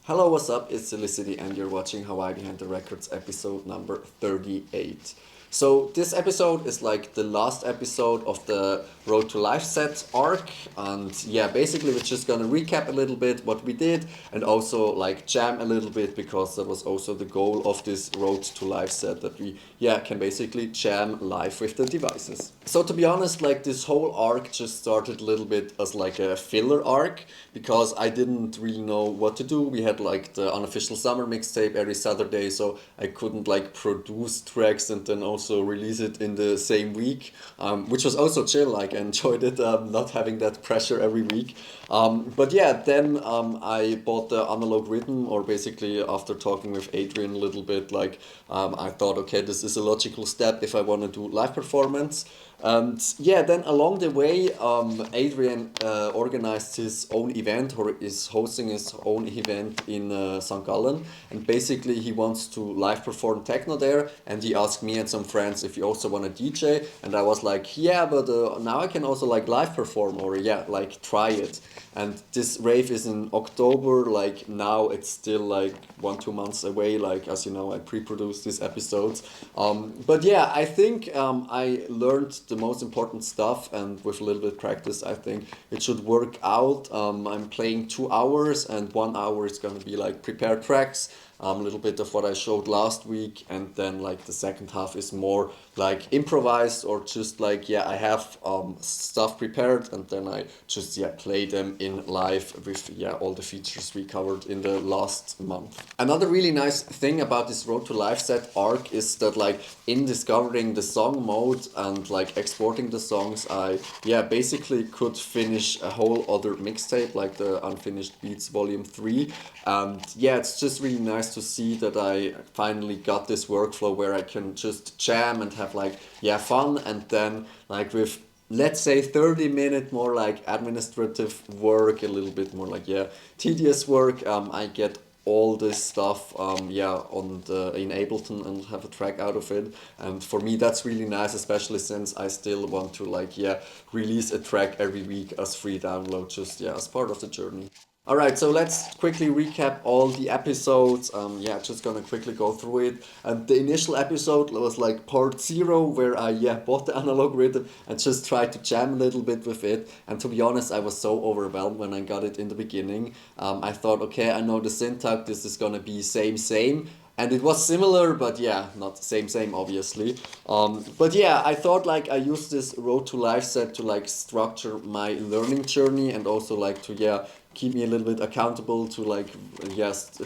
Hello, what's up? It's Felicity and you're watching Hawaii Behind the Records episode number 38. So this episode is like the last episode of the Road to Life set arc, and yeah, basically we're just gonna recap a little bit what we did and also like jam a little bit, because that was also the goal of this Road to Life set, that we can basically jam live with the devices. So to be honest, like this whole arc just started a little bit as like a filler arc, because I didn't really know what to do. We had like the unofficial summer mixtape every Saturday, so I couldn't like produce tracks and then also release it in the same week, which was also chill. Like I enjoyed it, not having that pressure every week. But yeah, then I bought the analog rhythm, or basically after talking with Adrian a little bit, like I thought, okay, this is a logical step if I want to do live performance. And yeah, then along the way, Adrian organized his own event, or is hosting his own event in St. Gallen, and basically he wants to live perform techno there, and he asked me and some friends if we also want to DJ, and I was like, yeah, but now I can also like live perform, or yeah, like try it. And this rave is in October, like now it's still like 1-2 months away, like as you know, I pre-produced these episodes. But yeah, I think I learned the most important stuff, and with a little bit of practice, I think it should work out. I'm playing 2 hours, and 1 hour is gonna be like prepared tracks, a little bit of what I showed last week, and then like the second half is more like improvised, or just like I have stuff prepared, and then I just play them in live with all the features we covered in the last month. Another really nice thing about this Road to Live set arc is that like in discovering the song mode and like exporting the songs, I basically could finish a whole other mixtape, like the Unfinished Beats vol.III. And it's just really nice to see that I finally got this workflow where I can just jam and have like fun, and then like with, let's say, 30-minute more like administrative work, a little bit more like tedious work, I get all this stuff on the in Ableton and have a track out of it. And for me that's really nice, especially since I still want to like release a track every week as free download, just as part of the journey. Alright, so let's quickly recap all the episodes. Just gonna quickly go through it. And the initial episode was like part 0, where I bought the analog rhythm and just tried to jam a little bit with it. And to be honest, I was so overwhelmed when I got it in the beginning. I thought, okay, I know the syntax, this is gonna be same. And it was similar, but not same obviously. But I thought like I used this Road to Life set to like structure my learning journey, and also like to keep me a little bit accountable to like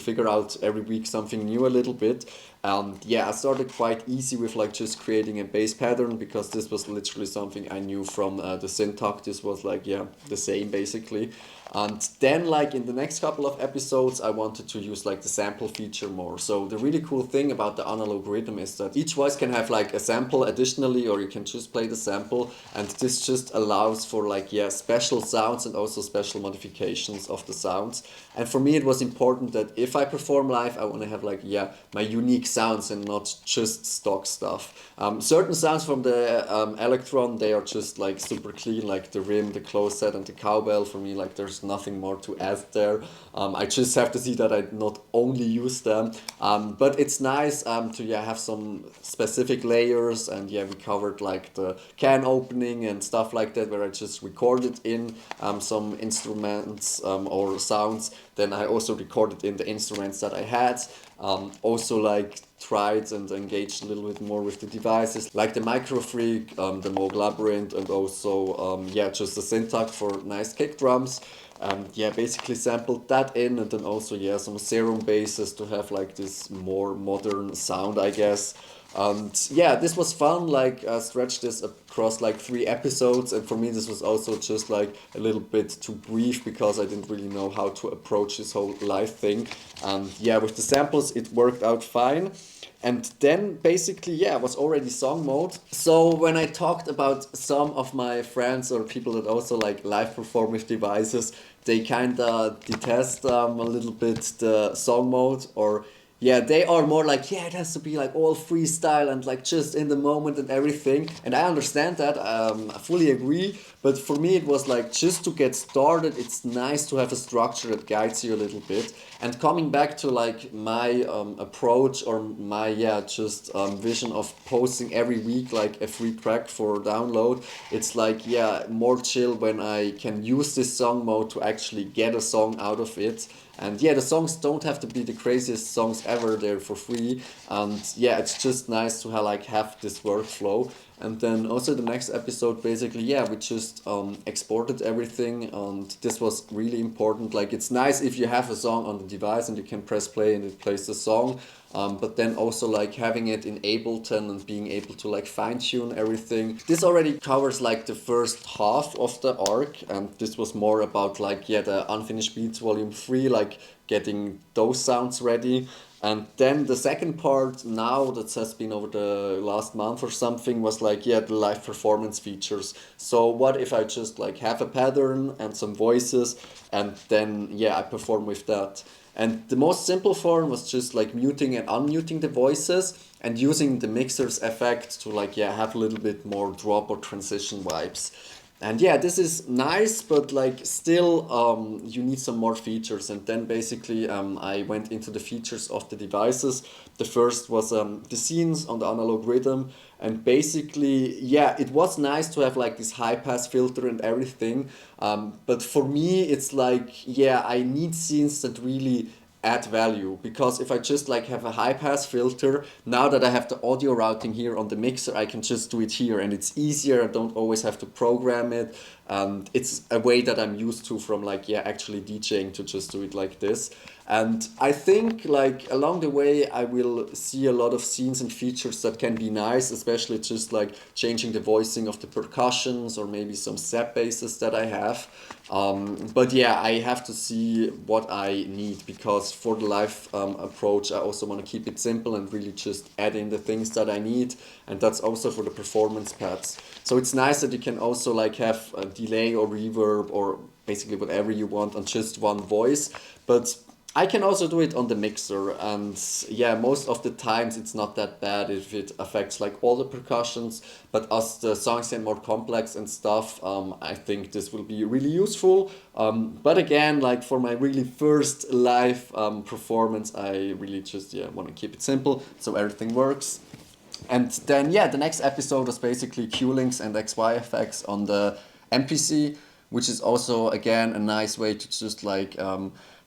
figure out every week something new a little bit. I started quite easy with like just creating a bass pattern, because this was literally something I knew from the syntax. This was like the same basically. And then like in the next couple of episodes I wanted to use like the sample feature more. So the really cool thing about the analog rhythm is that each voice can have like a sample additionally, or you can just play the sample, and this just allows for like special sounds and also special modifications of the sounds. And for me it was important that if I perform live, I want to have like my unique sounds and not just stock stuff. Certain sounds from the Electron, they are just like super clean, like the rim, the close set, and the cowbell. For me, like there's nothing more to add there. I just have to see that I not only use them, but it's nice to have some specific layers. And we covered like the can opening and stuff like that, where I just recorded in some instruments or sounds. Then I also recorded in the instruments that I had. Also like tried and engaged a little bit more with the devices, like the Microfreak, the Moog Labyrinth, and also just the syntax for nice kick drums. Basically sampled that in, and then also some serum basses to have like this more modern sound, I guess. And this was fun, like stretched this across like 3 episodes, and for me this was also just like a little bit too brief, because I didn't really know how to approach this whole live thing. And with the samples it worked out fine. And then basically it was already song mode. So when I talked about some of my friends or people that also like live perform with devices, they kinda detest a little bit the song mode, or Yeah, they are more like, yeah, it has to be like all freestyle and like just in the moment and everything. And I understand that, I fully agree. But for me, it was like just to get started, it's nice to have a structure that guides you a little bit. And coming back to like my approach or my, yeah, just vision of posting every week like a free track for download, it's like, yeah, more chill when I can use this song mode to actually get a song out of it. And yeah, the songs don't have to be the craziest songs ever. They're for free. And yeah, it's just nice to have this workflow. And then also the next episode, basically, yeah, we just exported everything, and this was really important. Like, it's nice if you have a song on the device and you can press play and it plays the song. But then also like having it in Ableton and being able to like fine tune everything. This already covers like the first half of the arc, and this was more about like, yeah, the Unfinished Beats Volume 3, like getting those sounds ready. And then the second part now that has been over the last month or something was like, yeah, the live performance features. So what if I just like have a pattern and some voices, and then yeah, I perform with that. And the most simple form was just like muting and unmuting the voices and using the mixer's effect to like, yeah, have a little bit more drop or transition vibes. And yeah, this is nice, but like still you need some more features. And then basically I went into the features of the devices. The first was the scenes on the analog rhythm. And basically, yeah, it was nice to have like this high pass filter and everything. But for me, it's like, yeah, I need scenes that really add value, because if I just like have a high pass filter, now that I have the audio routing here on the mixer, I can just do it here and it's easier. I don't always have to program it, and it's a way that I'm used to from like, yeah, actually DJing, to just do it like this. And I think like along the way I will see a lot of scenes and features that can be nice, especially just like changing the voicing of the percussions or maybe some set basses that I have. But yeah, I have to see what I need, because for the live approach I also want to keep it simple and really just add in the things that I need, and that's also for the performance pads. So it's nice that you can also like have a delay or reverb or basically whatever you want on just one voice. But I can also do it on the mixer, and yeah, most of the times it's not that bad if it affects like all the percussions. But as the songs get more complex and stuff, I think this will be really useful. But again, like for my really first live performance, I really just, yeah, want to keep it simple so everything works. And then yeah, the next episode was basically Q links and XY effects on the MPC, which is also again a nice way to just like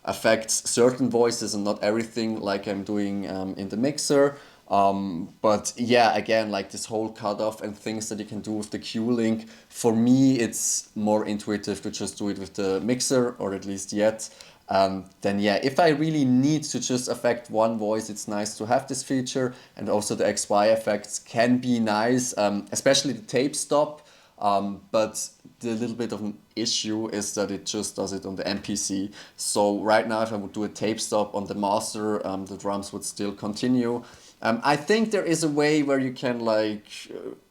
affects certain voices and not everything like I'm doing in the mixer. But yeah, again, like this whole cutoff and things that you can do with the Q link, for me it's more intuitive to just do it with the mixer, or at least yet. Then yeah, if I really need to just affect one voice, it's nice to have this feature. And also the XY effects can be nice, especially the tape stop. But the little bit of an issue is that it just does it on the MPC. So right now, if I would do a tape stop on the master, the drums would still continue. I think there is a way where you can like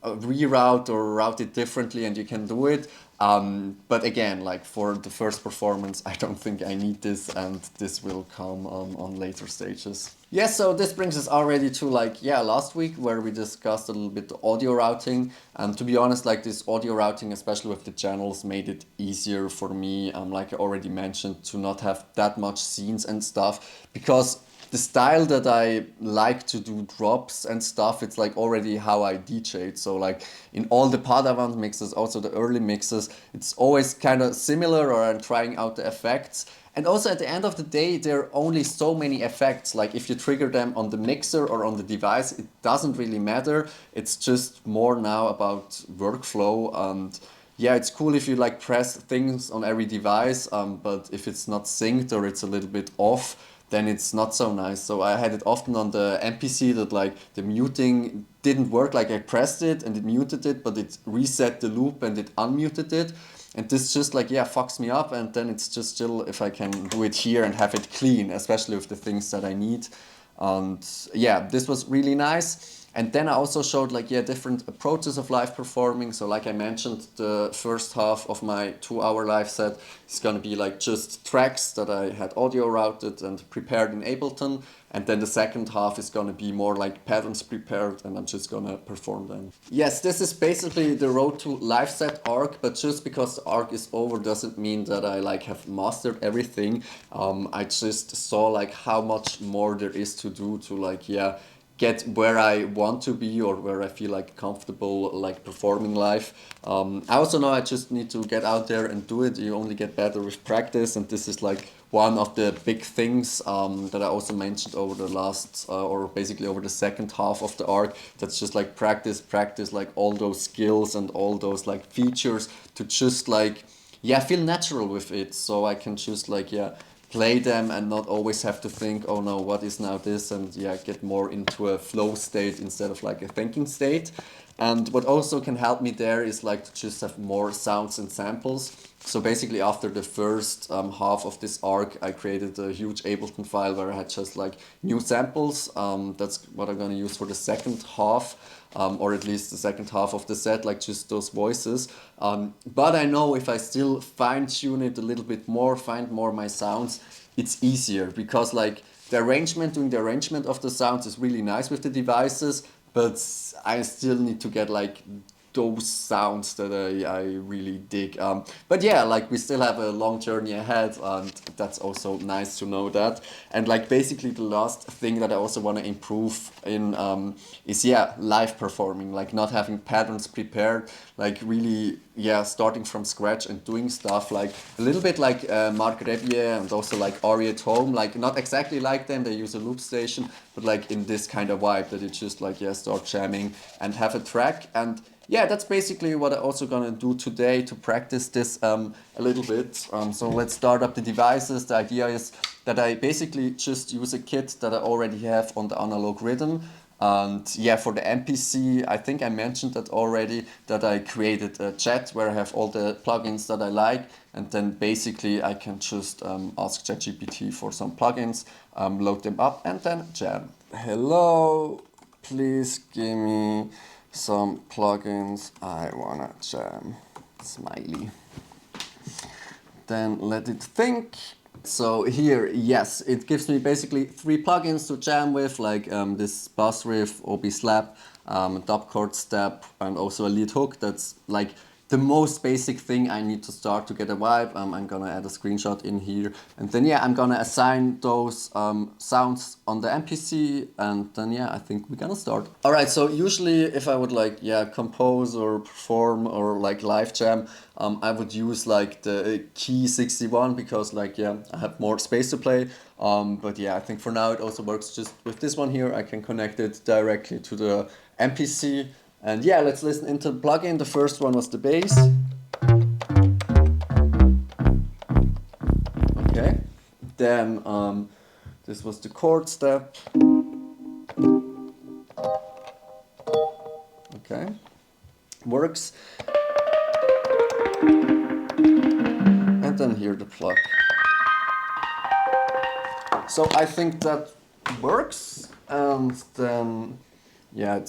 reroute or route it differently, and you can do it. But again, like for the first performance, I don't think I need this, and this will come on later stages. Yeah, so this brings us already to like, yeah, last week, where we discussed a little bit the audio routing. And to be honest, like this audio routing, especially with the channels, made it easier for me, like I already mentioned, to not have that much scenes and stuff, because the style that I like to do drops and stuff, it's like already how I DJ'd. So like in all the Padawan mixes, also the early mixes, it's always kind of similar, or I'm trying out the effects. And also at the end of the day, there are only so many effects. Like if you trigger them on the mixer or on the device, it doesn't really matter. It's just more now about workflow. And yeah, it's cool if you like press things on every device, but if it's not synced or it's a little bit off, then it's not so nice. So I had it often on the MPC that like the muting didn't work. Like I pressed it and it muted it, but it reset the loop and it unmuted it. And this just like, yeah, fucks me up. And then it's just still if I can do it here and have it clean, especially with the things that I need. And yeah, this was really nice. And then I also showed like, yeah, different approaches of live performing. So like I mentioned, the first half of my 2-hour live set is gonna be like just tracks that I had audio routed and prepared in Ableton. And then the second half is gonna be more like patterns prepared, and I'm just gonna perform them. Yes, this is basically the Road to Live set arc, but just because the arc is over doesn't mean that I like have mastered everything. I just saw like how much more there is to do to like, yeah, get where I want to be or where I feel like comfortable like performing live. I also know I just need to get out there and do it. You only get better with practice, and this is like one of the big things that I also mentioned over the last or basically over the second half of the arc. That's just like practice like all those skills and all those like features to just like, yeah, feel natural with it, so I can just like, yeah, play them and not always have to think, oh no, what is now this, and yeah, get more into a flow state instead of like a thinking state. And what also can help me there is like to just have more sounds and samples. So basically after the first half of this arc, I created a huge Ableton file where I had just like new samples. That's what I'm gonna use for the second half. Or at least the second half of the set, like just those voices. But I know if I still fine tune it a little bit more, find more my sounds, it's easier, because like doing the arrangement of the sounds is really nice with the devices, but I still need to get like those sounds that I really dig. But yeah, like we still have a long journey ahead, and that's also nice to know that. And like basically the last thing that I also want to improve in is, yeah, live performing, like not having patterns prepared, like really, yeah, starting from scratch and doing stuff like a little bit like Mark Rebier and also like Ari at Home, like not exactly like them, they use a loop station, but like in this kind of vibe that you just like, yeah, start jamming and have a track. And yeah, that's basically what I'm also gonna do today to practice this a little bit. So let's start up the devices. The idea is that I basically just use a kit that I already have on the analog rhythm. And yeah, for the MPC, I think I mentioned that already, that I created a chat where I have all the plugins that I like, and then basically I can just ask ChatGPT for some plugins, load them up, and then jam. Hello, please give me some plugins I wanna jam. Smiley. Then let it think. So here, yes, it gives me basically 3 plugins to jam with, like this bass riff, OB slap, dub chord step, and also a lead hook. That's like the most basic thing I need to start to get a vibe. I'm gonna add a screenshot in here, and then yeah, I'm gonna assign those sounds on the MPC, and then yeah, I think we're gonna start. All right, so usually if I would like, yeah, compose or perform or like live jam, I would use like the key 61, because like, yeah, I have more space to play. But yeah, I think for now it also works just with this one here. I can connect it directly to the MPC. And yeah, let's listen into the plugin. The first one was the bass. Okay. Then this was the chord step. Okay. Works. And then here the plug. So I think that works. And then yeah,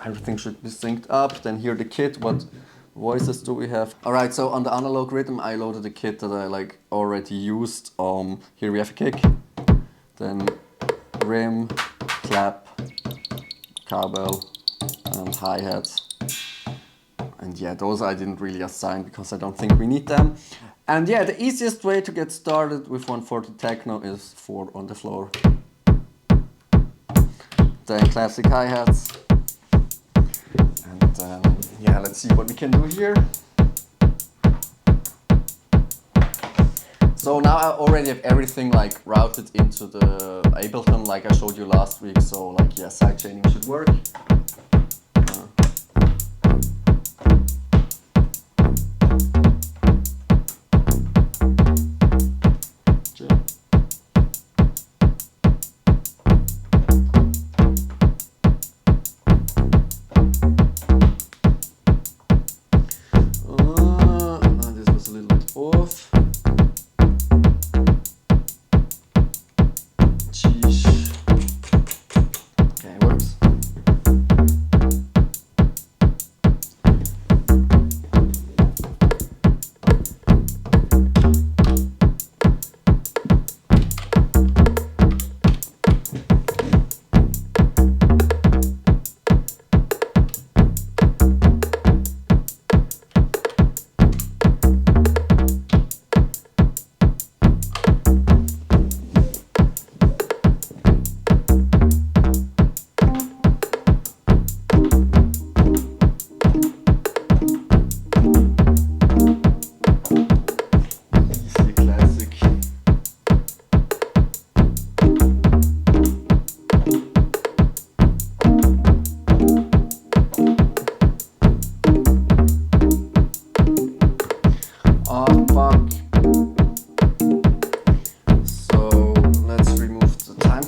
everything should be synced up. Then here the kit, what voices do we have? All right, so on the analog rhythm, I loaded a kit that I like already used. Here we have a kick, then rim, clap, cowbell, and hi-hats. And yeah, those I didn't really assign because I don't think we need them. And yeah, the easiest way to get started with 140 techno is 4 on the floor. Then classic hi-hats, and yeah, let's see what we can do here. So now I already have everything like routed into the Ableton like I showed you last week, so like yeah, sidechaining should work.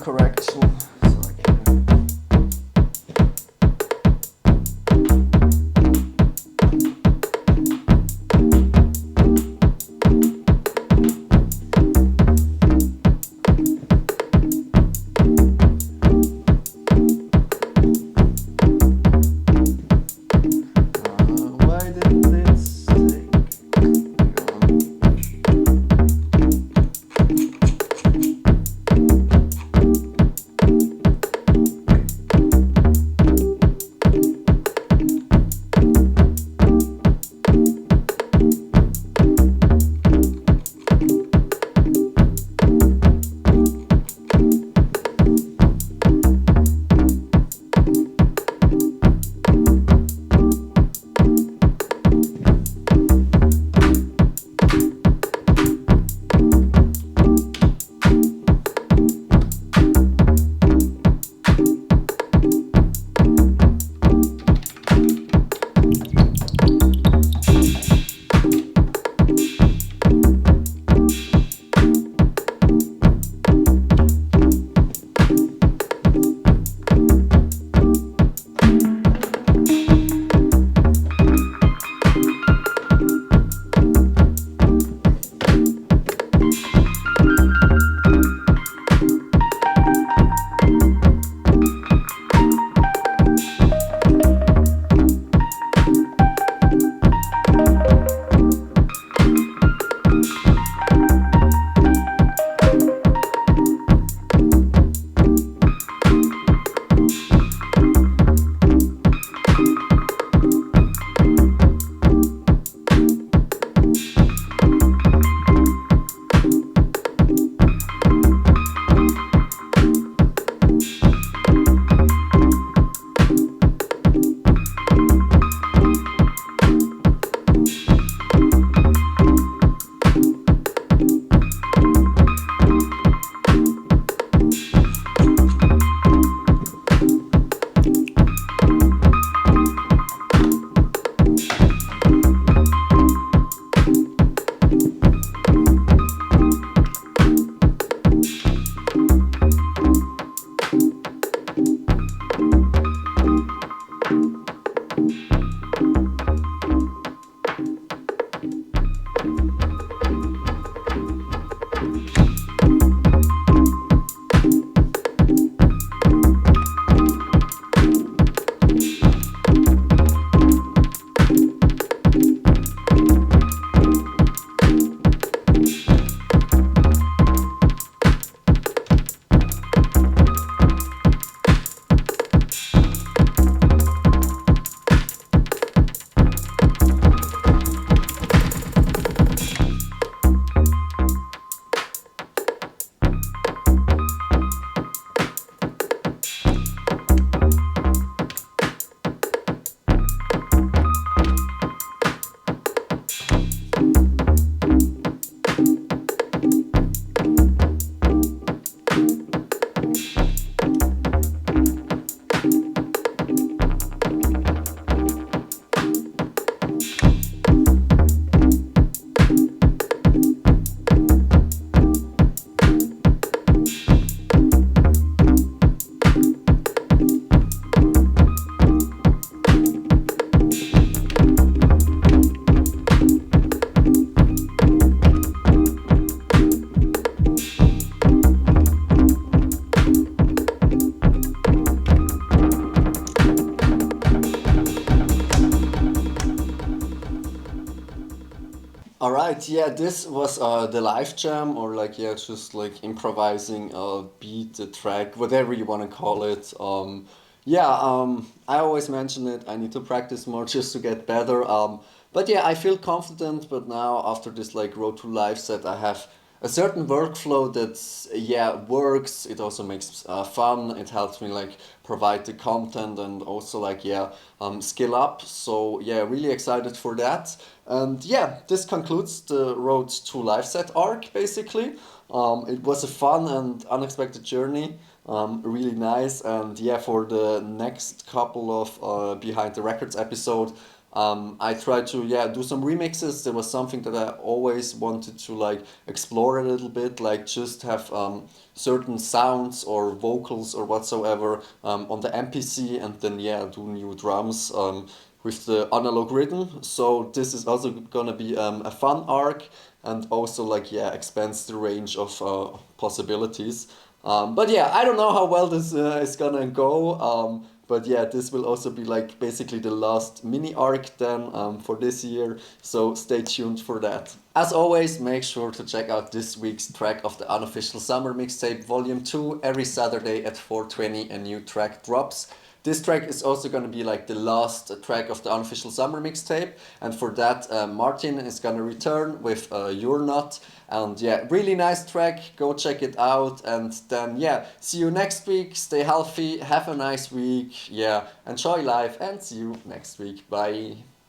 correction. So I can why did this take? Alright, yeah, this was the live jam, or like, yeah, just like improvising a beat, a track, whatever you want to call it. I always mention it, I need to practice more just to get better. But yeah, I feel confident, but now after this like Road to Live set, I have a certain workflow that, yeah, works. It also makes fun. It helps me like provide the content and also like, yeah, skill up. So yeah, really excited for that. And yeah, this concludes the Road to Live set arc basically. It was a fun and unexpected journey. Really nice. And yeah, for the next couple of Behind the Records episode, I tried to do some remixes. There was something that I always wanted to like explore a little bit, like just have certain sounds or vocals or whatsoever on the MPC, and then do new drums with the analog rhythm. So this is also gonna be a fun arc, and also like expands the range of possibilities. But I don't know how well this is gonna go. But this will also be like basically the last mini arc then for this year. So stay tuned for that. As always, make sure to check out this week's track of the unofficial summer mixtape Volume 2. Every Saturday at 4:20 a new track drops. This track is also going to be like the last track of the unofficial summer mixtape, and for that Martin is going to return with You're Not. And really nice track, go check it out, and then see you next week. Stay healthy, have a nice week, enjoy life, and see you next week. Bye.